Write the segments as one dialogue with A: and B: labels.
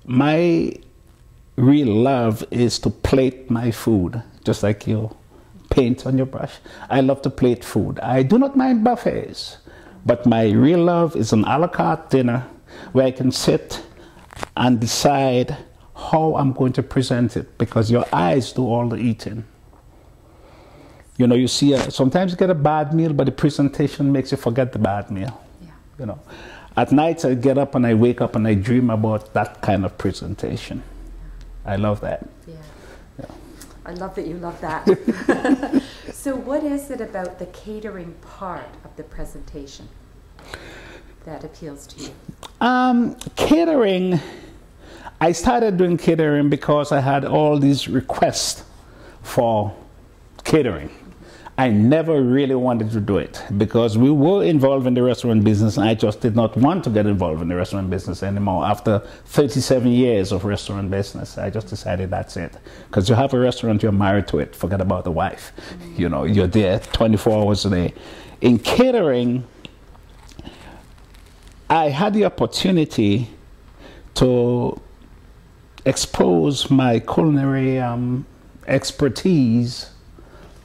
A: my real love is to plate my food, just like you paint on your brush. I love to plate food. I do not mind buffets, but my real love is an a la carte dinner where I can sit and decide how I'm going to present it, because your eyes do all the eating. You know, you see, sometimes you get a bad meal, but the presentation makes you forget the bad meal.
B: Yeah.
A: You know, at night I get up and I wake up and I dream about that kind of presentation. I love that.
B: Yeah.
A: Yeah.
B: I love that you love that. So what is it about the catering part of the presentation that appeals to you?
A: Catering, I started doing catering because I had all these requests for catering. I never really wanted to do it because we were involved in the restaurant business, and I just did not want to get involved in the restaurant business anymore. After 37 years of restaurant business, I just decided that's it. Because you have a restaurant, you're married to it. Forget about the wife. You know, you're there 24 hours a day. In catering, I had the opportunity to expose my culinary expertise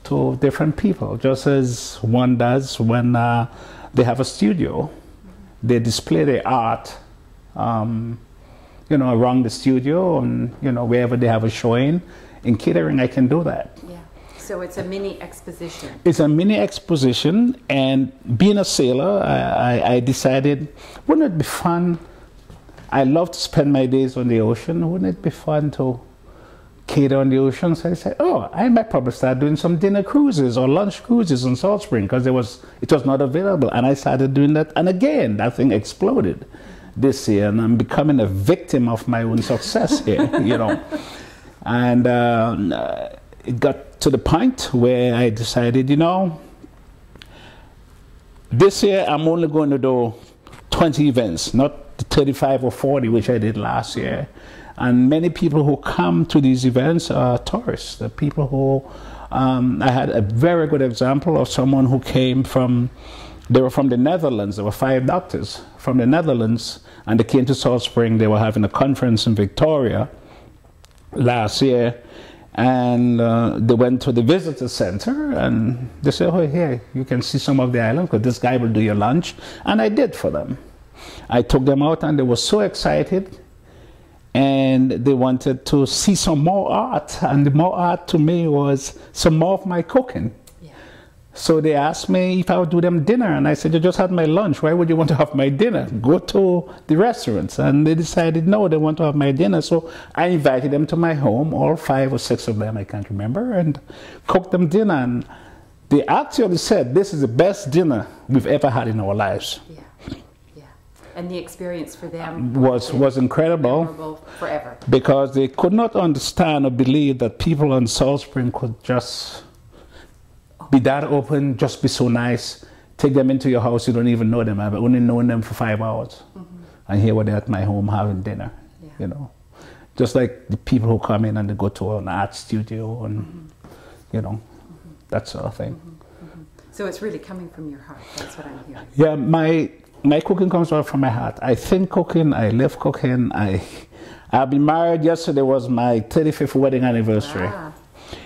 A: to different people, just as one does when they have a studio. They display their art, you know, around the studio and, you know, wherever they have a showing. In catering, I can do that.
B: Yeah. So it's a mini exposition.
A: It's a mini exposition, and being a sailor, I decided, wouldn't it be fun? I love to spend my days on the ocean. Wouldn't it be fun to cater on the ocean? So I said, oh, I might probably start doing some dinner cruises or lunch cruises in Salt Spring, because it was not available. And I started doing that, and again, that thing exploded this year, and I'm becoming a victim of my own success here, you know. And it got to the point where I decided, you know, this year I'm only going to do 20 events, not the 35 or 40, which I did last year. And many people who come to these events are tourists. The people who, I had a very good example of someone who came from, they were from the Netherlands. There were 5 doctors from the Netherlands, and they came to Salt Spring. They were having a conference in Victoria last year, and they went to the visitor center, and they said, oh, here, you can see some of the island, because this guy will do your lunch. And I did for them. I took them out, and they were so excited. And they wanted to see some more art, and the more art to me was some more of my cooking. Yeah. So they asked me if I would do them dinner, and I said, you just had my lunch, why would you want to have my dinner? Go to the restaurants. And they decided, no, they want to have my dinner. So I invited them to my home, all 5 or 6 of them, I can't remember, and cooked them dinner. And they actually said, this is the best dinner we've ever had in our lives. Yeah.
B: And the experience for them
A: was incredible.
B: Memorable forever.
A: Because they could not understand or believe that people on Salt Spring could just be that open, just be so nice. Take them into your house, you don't even know them. I've only known them for 5 hours. And here they're at my home having dinner, you know. Just like the people who come in and they go to an art studio and, you know, that sort of thing.
B: So it's really coming from your heart, that's what I'm hearing.
A: Yeah, my cooking comes right from my heart. I think cooking, I live cooking. I've been married. Yesterday was my 35th wedding anniversary. Wow.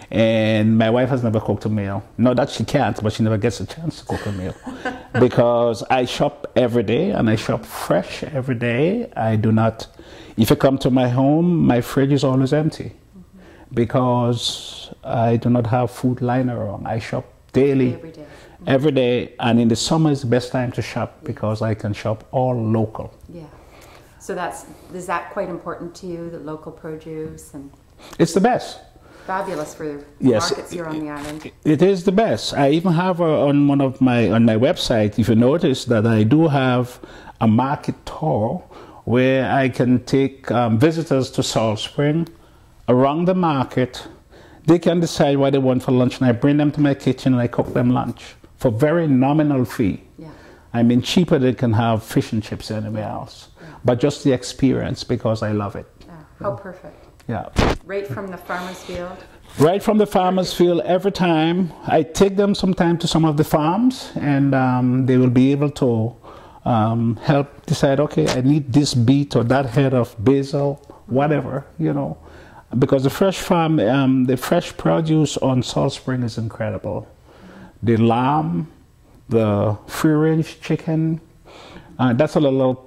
A: And my wife has never cooked a meal. Not that she can't, but she never gets a chance to cook a meal. Because I shop every day, and I shop fresh every day. I do not, if you come to my home, my fridge is always empty. Because I do not have food lying around. I shop daily. Every day. Every day, and in the summer is the best time to shop because I can shop all local. Yeah.
B: So is that quite important to you, the local produce? And
A: it's the best.
B: Fabulous for markets here on the island.
A: It is the best. I even have on my website, if you notice, that I do have a market tour where I can take visitors to Salt Spring around the market. They can decide what they want for lunch, and I bring them to my kitchen and I cook them lunch for very nominal fee. Yeah. I mean, cheaper they can have fish and chips anywhere else. Yeah. But just the experience, because I love it.
B: Yeah. How perfect.
A: Yeah.
B: Right from the farmer's field?
A: Right from the farmer's field every time. I take them sometime to some of the farms, and they will be able to help decide, okay, I need this beet or that head of basil whatever, you know. Because the fresh farm, the fresh produce on Salt Spring is incredible. The lamb, the free-range chicken, that's a little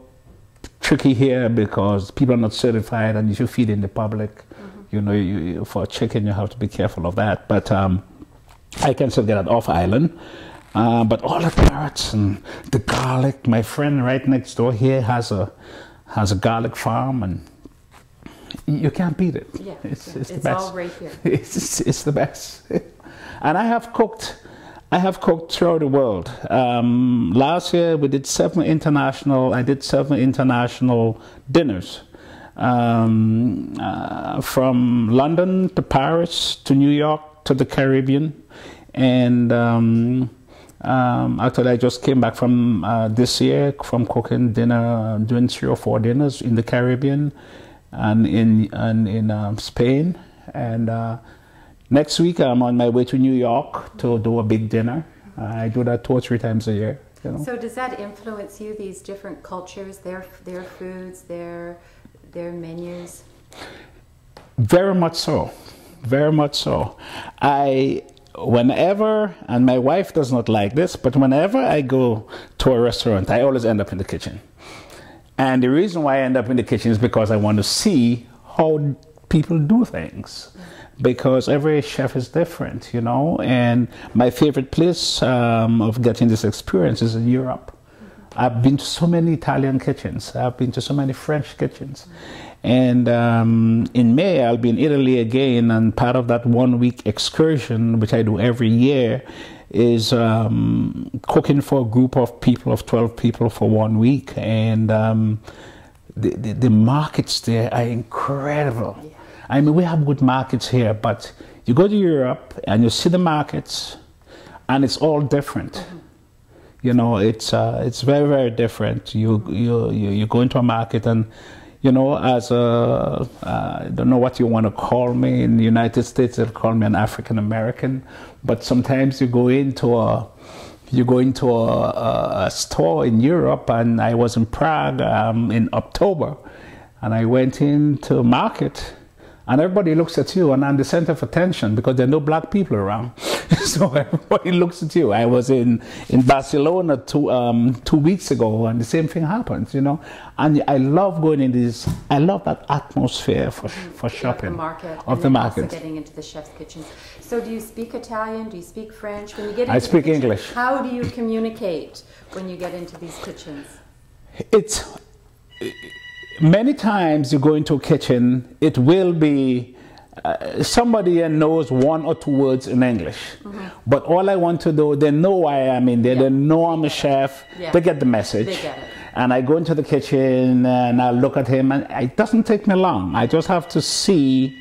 A: tricky here because people are not certified, and if you feed in the public, you know, for chicken you have to be careful of that. But I can still get it off island. But all the carrots and the garlic. My friend right next door here has a garlic farm, and you can't beat it.
B: Yeah,
A: it's the
B: it's
A: best.
B: all right here.
A: It's the best. And I have cooked throughout the world. Last year we did 7 international. I did 7 international dinners, from London to Paris to New York to the Caribbean, and actually I just came back from this year from cooking dinner, doing 3 or 4 dinners in the Caribbean and in Spain, and next week I'm on my way to New York to do a big dinner. I do that 2 or 3 times a year. You know?
B: So does that influence you, these different cultures, their foods, their menus?
A: Very much so. Very much so. Whenever, and my wife does not like this, but whenever I go to a restaurant, I always end up in the kitchen. And the reason why I end up in the kitchen is because I want to see how people do things. Because every chef is different, you know. And my favorite place of getting this experience is in Europe. I've been to so many Italian kitchens. I've been to so many French kitchens. And in May, I'll be in Italy again. And part of that 1-week excursion, which I do every year, is cooking for a group of people, of 12 people for 1 week. And the markets there are incredible. Yeah. I mean, we have good markets here, but you go to Europe and you see the markets, and it's all different. You know, it's very, very different. You go into a market, and you know, as I don't know what you want to call me. In the United States, they'll call me an African American, but sometimes you go into a store in Europe, and I was in Prague in October, and I went into a market. And everybody looks at you, and I'm the center of attention because there are no black people around. So everybody looks at you. I was in Barcelona 2 weeks ago, and the same thing happens, you know. And I love going in these. I love that atmosphere for shopping.
B: Of the market. Also getting into the chef's kitchen. So do you speak Italian? Do you speak French? When you get into
A: I speak
B: kitchen,
A: English.
B: How do you communicate when you get into these kitchens?
A: Many times you go into a kitchen, it will be somebody knows 1 or 2 words in English. But all I want to do, they know why I'm in there, they know I'm a chef, they get the message.
B: They get it.
A: And I go into the kitchen and I look at him, and it doesn't take me long. I just have to see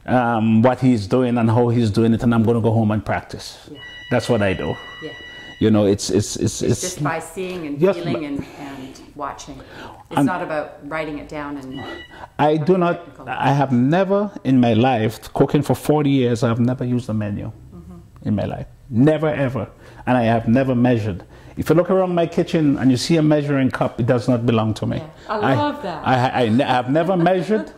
A: what he's doing and how he's doing it, and I'm going to go home and practice. Yeah. That's what I do. Yeah. You know, it's
B: just by seeing and feeling and watching. It's not about writing it down and.
A: I have never in my life, cooking for 40 years, I've never used a menu in my life. Never, ever. And I have never measured. If you look around my kitchen and you see a measuring cup, it does not belong to me.
B: Yeah. I love that.
A: I have never measured.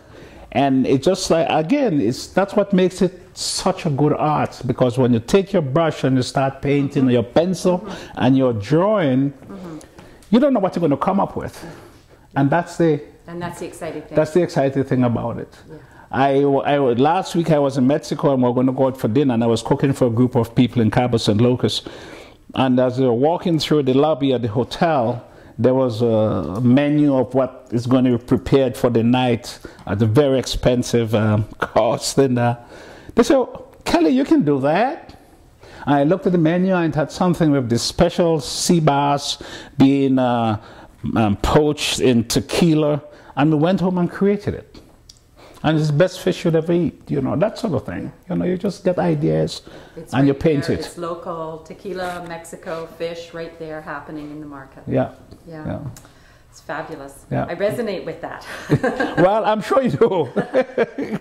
A: And it's just like, again, that's what makes it such a good art, because when you take your brush and you start painting, your pencil and you're drawing, you don't know what you're going to come up with. And that's the
B: exciting thing.
A: That's the exciting thing about it. Yeah. Last week I was in Mexico, and we were going to go out for dinner, and I was cooking for a group of people in Cabo San Lucas. And as we were walking through the lobby of the hotel, there was a menu of what is going to be prepared for the night at a very expensive cost. And they said, oh, Kelly, you can do that. And I looked at the menu, and it had something with this special sea bass being poached in tequila. And we went home and created it. And it's the best fish you'd ever eat, you know, that sort of thing. You know, you just get ideas and you paint it.
B: It's local tequila, Mexico fish right there happening in the market.
A: Yeah.
B: It's fabulous.
A: Yeah.
B: I resonate with that.
A: Well, I'm sure you do.